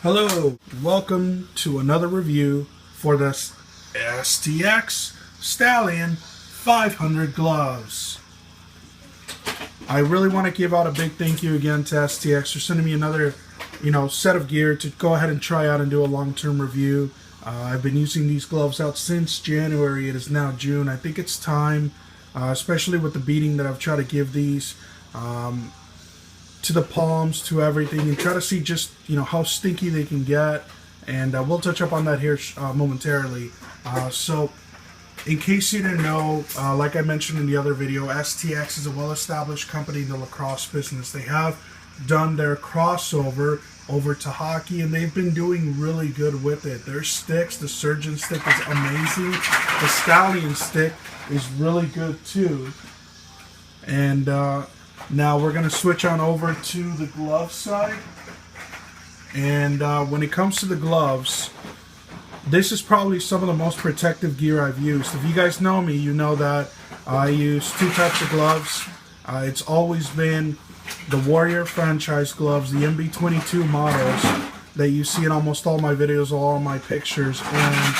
Hello, welcome to another review for the STX Stallion 500 gloves. I really want to give out a big thank you again to STX for sending me another, set of gear to go ahead and try out and do a long-term review. I've been using these gloves out since January. It is now June. I think it's time, especially with the beating that I've tried to give these. To the palms, to everything, and try to see just how stinky they can get, and we'll touch up on that here momentarily. So in case you didn't know, like I mentioned in the other video, STX is a well-established company in the lacrosse business. They have done their crossover over to hockey, and they've been doing really good with it. Their sticks, the Surgeon stick is amazing. The Stallion stick is really good too. And now we're going to switch on over to the glove side. And when it comes to the gloves, this is probably some of the most protective gear I've used. If you guys know me, you know that I use two types of gloves. It's always been the Warrior franchise gloves, the MB22 models that you see in almost all my videos, all my pictures. And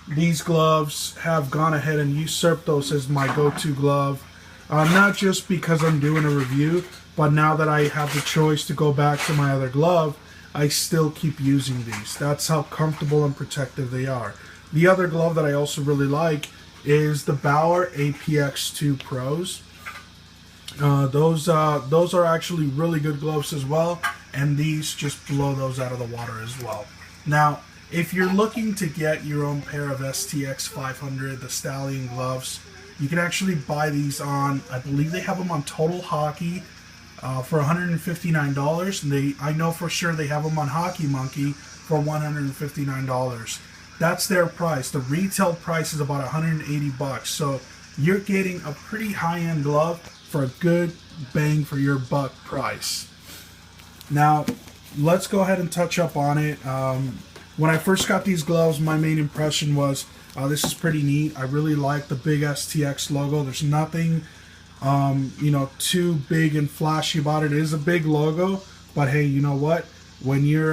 these gloves have gone ahead and usurped those as my go-to glove. Not just because I'm doing a review, but now that I have the choice to go back to my other glove, I still keep using these. That's how comfortable and protective they are. The other glove that I also really like is the Bauer APX2 Pros. Those are actually really good gloves as well, and these just blow those out of the water as well. Now, if you're looking to get your own pair of STX 500, the Stallion gloves, you can actually buy these on, I believe they have them on Total Hockey for $159. And I know for sure they have them on Hockey Monkey for $159. That's their price. The retail price is about 180 bucks. So you're getting a pretty high-end glove for a good bang for your buck price. Now, let's go ahead and touch up on it. When I first got these gloves, my main impression was, this is pretty neat. I really like the big STX logo. There's nothing, too big and flashy about it. It is a big logo, but hey, you know what? When your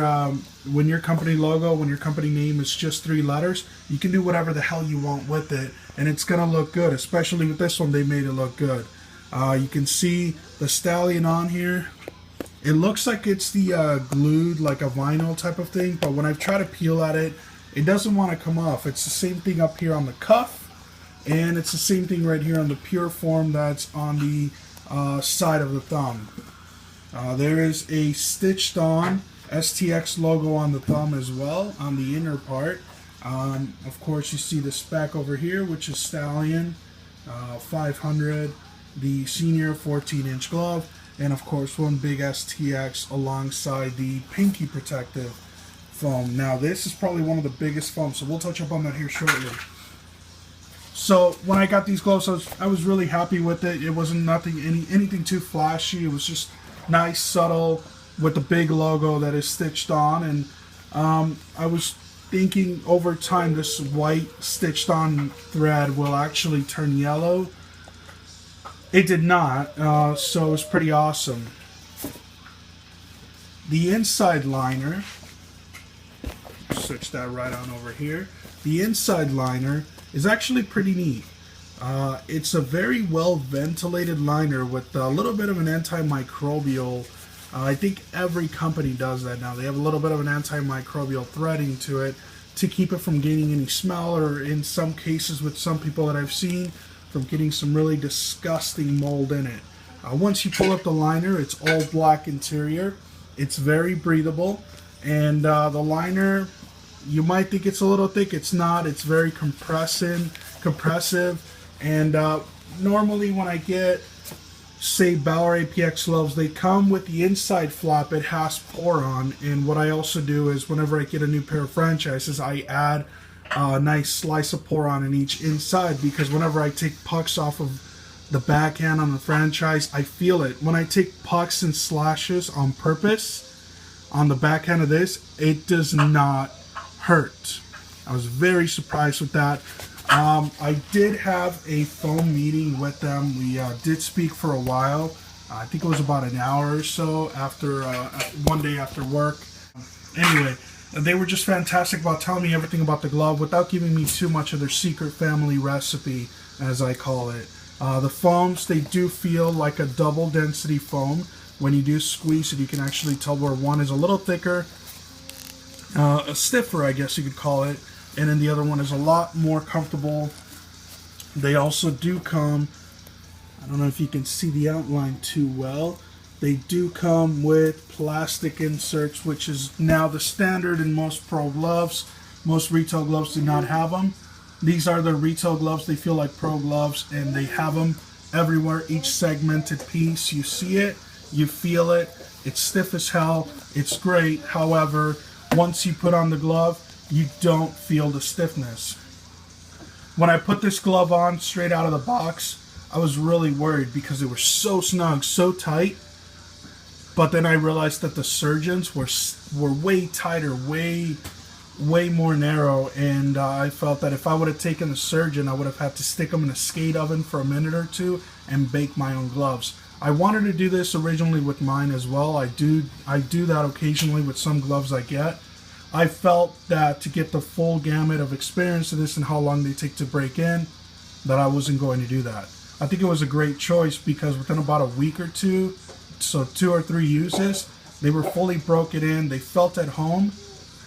company logo, when your company name is just 3 letters, you can do whatever the hell you want with it, and it's gonna look good. Especially with this one, they made it look good. You can see the Stallion on here. It looks like it's the glued, like a vinyl type of thing, but when I've tried to peel at it, it doesn't want to come off. It's the same thing up here on the cuff, and it's the same thing right here on the pure form that's on the side of the thumb. There is a stitched on STX logo on the thumb as well, on the inner part. Of course, you see the spec over here, which is Stallion 500, the senior 14-inch glove, and of course one big STX alongside the pinky protective foam. Now this is probably one of the biggest foams, so we'll touch up on that here shortly. So when I got these gloves, I was really happy with it. It wasn't anything too flashy. It was just nice, subtle, with the big logo that is stitched on. And I was thinking over time this white stitched on thread will actually turn yellow. It did not, so it was pretty awesome. The inside liner, switch that right on over here. The inside liner is actually pretty neat. It's a very well ventilated liner with a little bit of an antimicrobial. I think every company does that now. They have a little bit of an antimicrobial threading to it to keep it from gaining any smell, or in some cases with some people that I've seen, from getting some really disgusting mold in it. Once you pull up the liner, it's all black interior. It's very breathable, and the liner, you might think it's a little thick. It's not. It's very compressive, and normally when I get, say, Bauer APX gloves, they come with the inside flap. It has pour on, and what I also do is whenever I get a new pair of franchises, I add a nice slice of pour on in each inside, because whenever I take pucks off of the backhand on the franchise, I feel it. When I take pucks and slashes on purpose on the backhand of this, it does not hurt. I was very surprised with that. I did have a phone meeting with them. We did speak for a while. I think it was about an hour or so after one day after work. Anyway, they were just fantastic about telling me everything about the glove without giving me too much of their secret family recipe, as I call it. The foams, they do feel like a double density foam. When you do squeeze it, you can actually tell where one is a little thicker, stiffer, I guess you could call it, and then the other one is a lot more comfortable. They also do come, I don't know if you can see the outline too well, they do come with plastic inserts, which is now the standard in most pro gloves. Most retail gloves do not have them. These are the retail gloves. They feel like pro gloves, and they have them everywhere, each segmented piece. You see it, you feel it, it's stiff as hell, it's great. However, once you put on the glove, you don't feel the stiffness. When I put this glove on straight out of the box, I was really worried because they were so snug, so tight. But then I realized that the surgeons were way tighter, way more narrow, and I felt that if I would have taken the surgeon, I would have had to stick them in a skate oven for a minute or two and bake my own gloves. I wanted to do this originally with mine as well. I do that occasionally with some gloves I get. I felt that to get the full gamut of experience of this and how long they take to break in, that I wasn't going to do that. I think it was a great choice because within about a week or two, so 2 or 3 uses, they were fully broken in. They felt at home,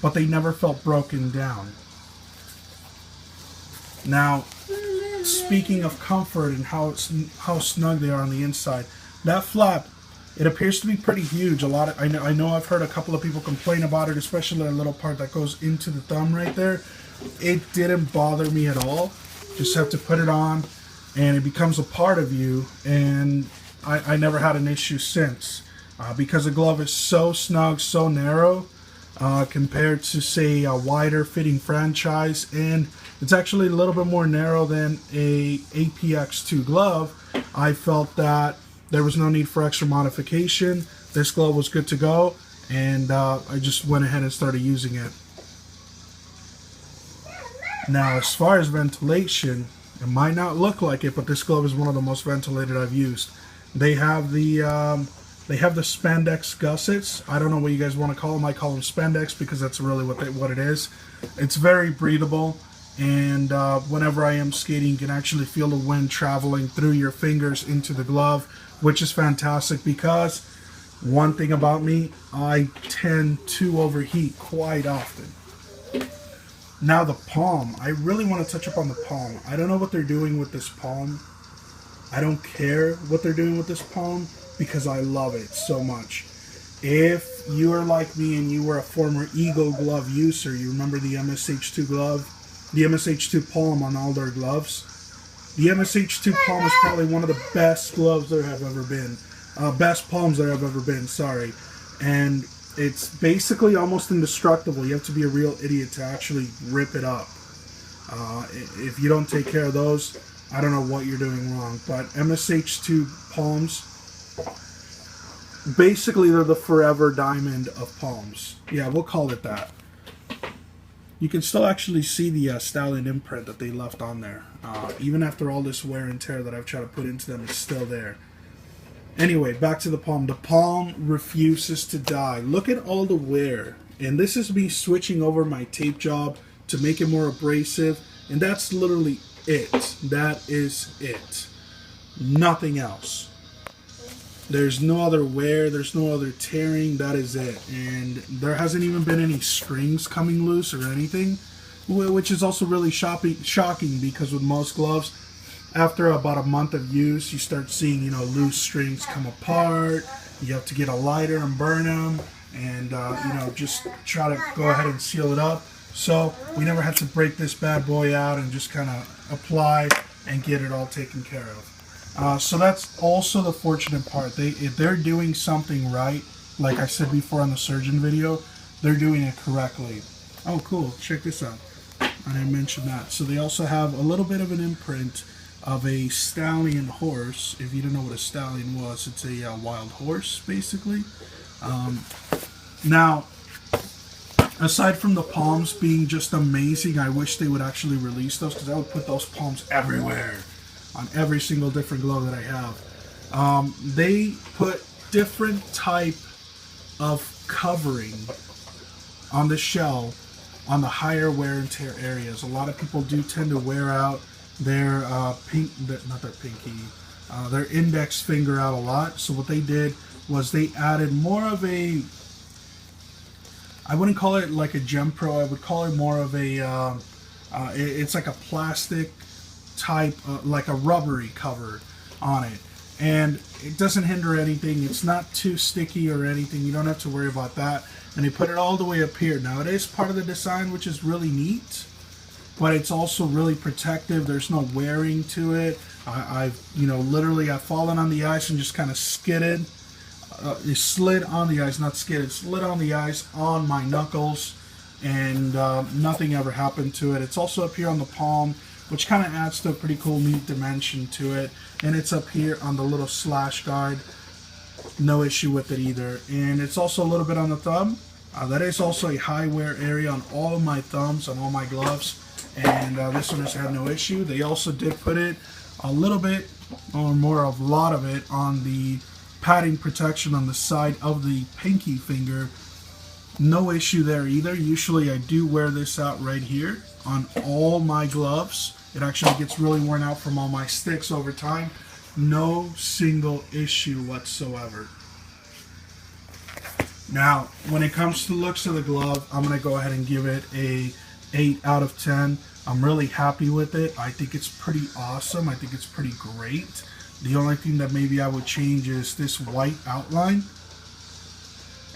but they never felt broken down. Now, speaking of comfort and how snug they are on the inside, that flap, it appears to be pretty huge. I know I've heard a couple of people complain about it, especially the little part that goes into the thumb right there. It didn't bother me at all. Just have to put it on, and it becomes a part of you. And I never had an issue since, because the glove is so snug, so narrow, compared to, say, a wider fitting franchise, and it's actually a little bit more narrow than a APX2 glove. I felt that there was no need for extra modification. This glove was good to go, and I just went ahead and started using it. Now, as far as ventilation, it might not look like it, but this glove is one of the most ventilated I've used. They have the spandex gussets. I don't know what you guys want to call them. I call them spandex because that's really what it is. It's very breathable, and whenever I am skating, you can actually feel the wind traveling through your fingers into the glove, which is fantastic because one thing about me, I tend to overheat quite often. Now the palm, I really want to touch up on the palm. I don't know what they're doing with this palm. I don't care what they're doing with this palm because I love it so much. If you are like me and you were a former Eagle glove user, you remember the MSH2 glove, the MSH2 palm on all their gloves. The MSH2 palm is probably one of the best gloves there have ever been. Best palms there have ever been, sorry. And it's basically almost indestructible. You have to be a real idiot to actually rip it up. If you don't take care of those, I don't know what you're doing wrong. But MSH2 palms, basically they're the forever diamond of palms. Yeah, we'll call it that. You can still actually see the Stallion imprint that they left on there. Even after all this wear and tear that I've tried to put into them, it's still there. Anyway, back to the palm. The palm refuses to die. Look at all the wear. And this is me switching over my tape job to make it more abrasive. And that's literally it. That is it. Nothing else. There's no other wear. There's no other tearing. That is it. And there hasn't even been any strings coming loose or anything, which is also really shocking because with most gloves, after about a month of use, you start seeing, loose strings come apart. You have to get a lighter and burn them, and just try to go ahead and seal it up. So we never had to break this bad boy out and just kind of apply and get it all taken care of. So that's also the fortunate part. If they're doing something right, like I said before on the surgeon video, they're doing it correctly. Oh, cool! Check this out. I didn't mention that. So they also have a little bit of an imprint of a stallion horse. If you don't know what a stallion was, it's a wild horse, basically. Now, aside from the palms being just amazing, I wish they would actually release those, because I would put those palms everywhere on every single different glove that I have. They put different type of covering on the shell on the higher wear and tear areas. A lot of people do tend to wear out their their index finger out a lot. So what they did was they added more of a, I wouldn't call it like a Gem Pro, I would call it more of a, it's like a plastic type, like a rubbery cover on it. And it doesn't hinder anything. It's not too sticky or anything. You don't have to worry about that. And they put it all the way up here. Now it is part of the design, which is really neat, but it's also really protective. There's no wearing to it. I've literally I've fallen on the ice and just kind of skidded. It slid on the ice, not skidded, slid on the ice on my knuckles, and nothing ever happened to it. It's also up here on the palm, which kind of adds to a pretty cool, neat dimension to it. And it's up here on the little slash guard. No issue with it either. And it's also a little bit on the thumb. That is also a high wear area on all of my thumbs, on all my gloves. And this one has had no issue. They also did put it a little bit, or more of a lot of it, on the padding protection on the side of the pinky finger. No issue there either. Usually I do wear this out right here on all my gloves. It actually gets really worn out from all my sticks over time. No single issue whatsoever. Now, when it comes to looks of the glove, I'm going to go ahead and give it a 8 out of 10. I'm really happy with it. I think it's pretty awesome. I think it's pretty great. The only thing that maybe I would change is this white outline,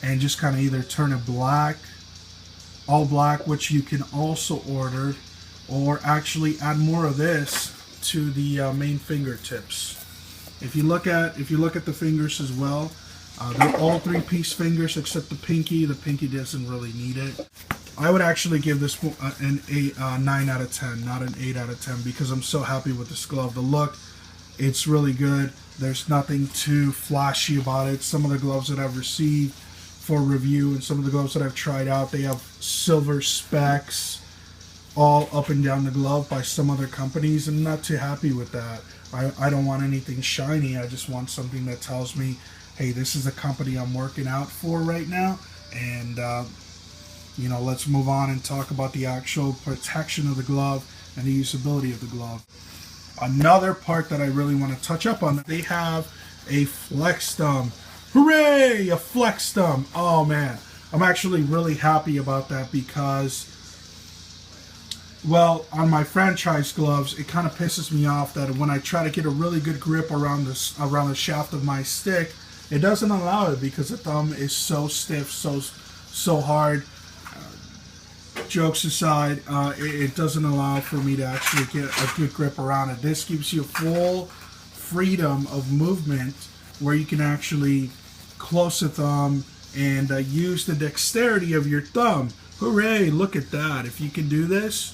and just kind of either turn it black, all black, which you can also order, or actually add more of this to the main fingertips. If you look at the fingers as well, they're all 3-piece fingers except the pinky. The pinky doesn't really need it. I would actually give this an 9 out of 10, not an 8 out of 10, because I'm so happy with this glove. The look, it's really good. There's nothing too flashy about it. Some of the gloves that I've received for review and some of the gloves that I've tried out, they have silver specks all up and down the glove by some other companies. I'm not too happy with that. I don't want anything shiny. I just want something that tells me, hey, this is the company I'm working out for right now. And let's move on and talk about the actual protection of the glove and the usability of the glove. Another part that I really want to touch up on, they have a flex thumb. Hooray, a flex thumb. Oh man, I'm actually really happy about that because, well, on my franchise gloves, it kind of pisses me off that when I try to get a really good grip around the shaft of my stick, it doesn't allow it because the thumb is so stiff, so hard. Jokes aside, it doesn't allow for me to actually get a good grip around it. This gives you full freedom of movement where you can actually close the thumb and use the dexterity of your thumb. Hooray, look at that. If you can do this,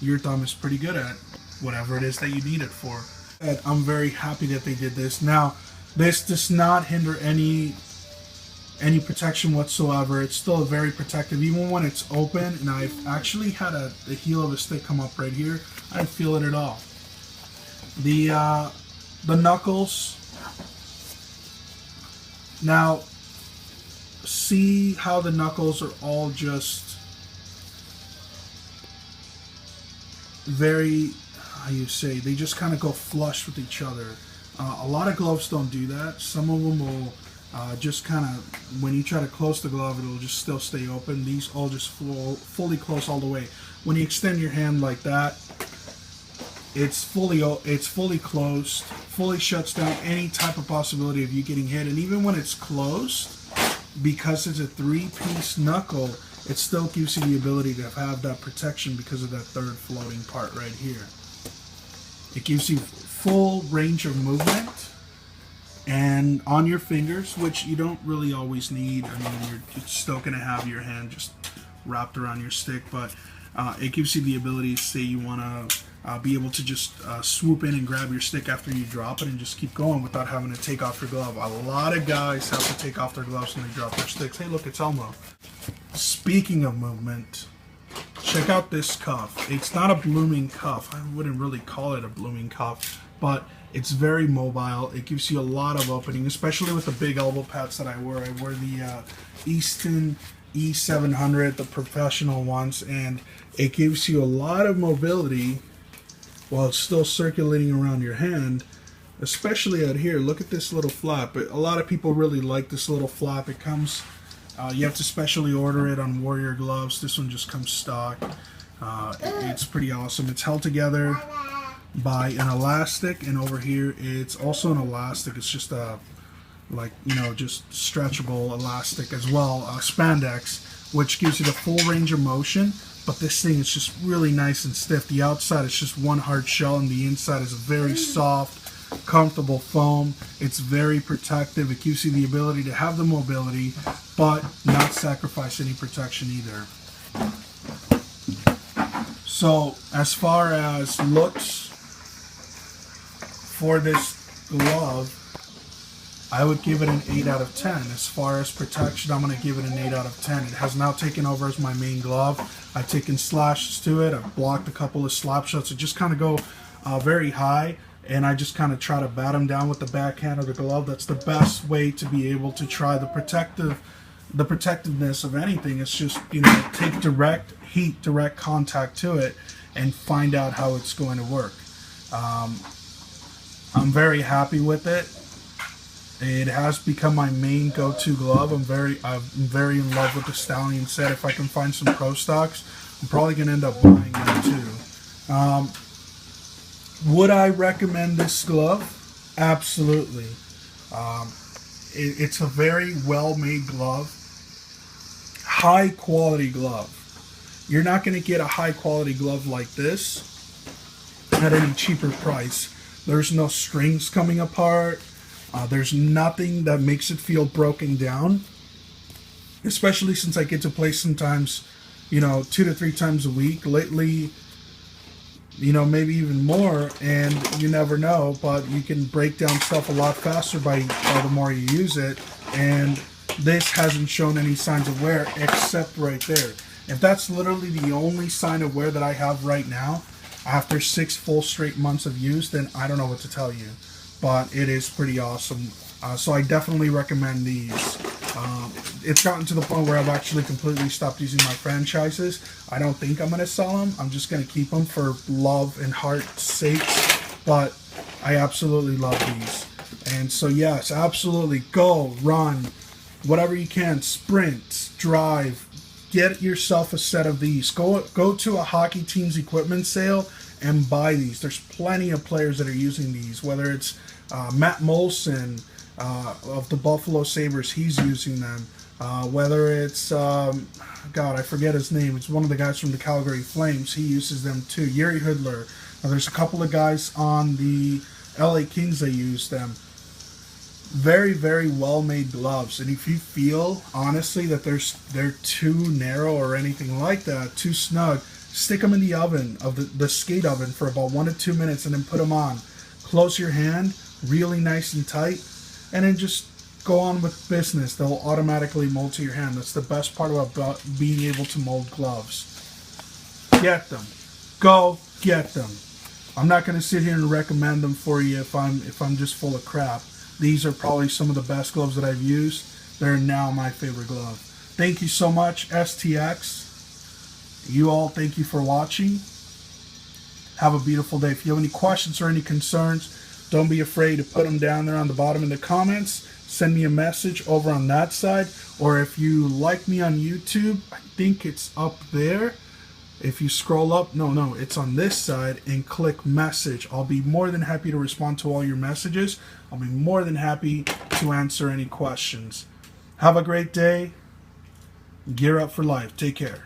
your thumb is pretty good at whatever it is that you need it for. And I'm very happy that they did this. Now, this does not hinder any protection whatsoever. It's still very protective even when it's open, and I've actually had the heel of a stick come up right here. I didn't feel it at all. The knuckles, now see how the knuckles are all just very, how you say, they just kind of go flush with each other. A lot of gloves don't do that. Some of them will just kind of, when you try to close the glove, it'll just still stay open. These all just fully close all the way. When you extend your hand like that, it's fully closed, fully shuts down any type of possibility of you getting hit. And even when it's closed, because it's a 3-piece knuckle, it still gives you the ability to have that protection because of that third floating part right here. It gives you full range of movement and on your fingers, which you don't really always need. I mean, you're still going to have your hand just wrapped around your stick, but it gives you the ability to say you want to be able to just swoop in and grab your stick after you drop it and just keep going without having to take off your glove. A lot of guys have to take off their gloves when they drop their sticks. Hey, look, it's Elmo. Speaking of movement, check out this cuff. It's not a blooming cuff. I wouldn't really call it a blooming cuff, but it's very mobile. It gives you a lot of opening, especially with the big elbow pads that I wear. I wear the Easton E700, the professional ones, and it gives you a lot of mobility while it's still circulating around your hand, especially out here. Look at this little flap. A lot of people really like this little flap. It comes, you have to specially order it on Warrior gloves. This one just comes stock. It's pretty awesome. It's held together by an elastic, and over here it's also an elastic. It's just a, like, you know, just stretchable elastic as well, spandex, which gives you the full range of motion. But this thing is just really nice and stiff. The outside is just one hard shell, and the inside is a very soft, comfortable foam. It's very protective. It gives you the ability to have the mobility, but not sacrifice any protection either. So as far as looks for this glove, I would give it an 8 out of 10. As far as protection, I'm going to give it an 8 out of 10. It has now taken over as my main glove. I've taken slashes to it. I've blocked a couple of slap shots. It just kind of go very high, and I just kind of try to bat them down with the backhand of the glove. That's the best way to be able to try the protectiveness of anything. It's just, you know, take direct heat, direct contact to it, and find out how it's going to work. I'm very happy with it. It has become my main go-to glove. I'm very in love with the Stallion set. If I can find some pro stocks, I'm probably going to end up buying them too. Would I recommend this glove? Absolutely. It's a very well-made glove, high-quality glove. You're not going to get a high-quality glove like this at any cheaper price. There's no strings coming apart. There's nothing that makes it feel broken down, especially since I get to play sometimes, you know, 2 to 3 times a week. Lately, you know, maybe even more, and you never know, but you can break down stuff a lot faster by the more you use it, and this hasn't shown any signs of wear except right there. If that's literally the only sign of wear that I have right now, after 6 full straight months of use, then I don't know what to tell you. But it is pretty awesome. So I definitely recommend these. It's gotten to the point where I've actually completely stopped using my franchises. I don't think I'm going to sell them. I'm just going to keep them for love and heart's sakes. But I absolutely love these. And so yes, absolutely go, run, whatever you can, sprint, drive. Get yourself a set of these. Go to a hockey team's equipment sale and buy these. There's plenty of players that are using these, whether it's Matt Molson of the Buffalo Sabres, he's using them. Whether it's, God, I forget his name. It's one of the guys from the Calgary Flames. He uses them too. Yuri Hudler. There's a couple of guys on the LA Kings that use them. Very, very well-made gloves. And if you feel, honestly, that they're too narrow or anything like that, too snug, stick them in the oven, of the skate oven, for about 1 to 2 minutes, and then put them on. Close your hand really nice and tight, and then just go on with business. They'll automatically mold to your hand. That's the best part about being able to mold gloves. Get them. Go get them. I'm not going to sit here and recommend them for you if I'm just full of crap. These are probably some of the best gloves that I've used. They're now my favorite glove. Thank you so much, STX. You all, thank you for watching. Have a beautiful day. If you have any questions or any concerns, don't be afraid to put them down there on the bottom in the comments. Send me a message over on that side. Or if you like me on YouTube, I think it's up there. If you scroll up, no, it's on this side, and click message. I'll be more than happy to respond to all your messages. I'll be more than happy to answer any questions. Have a great day. Gear up for life. Take care.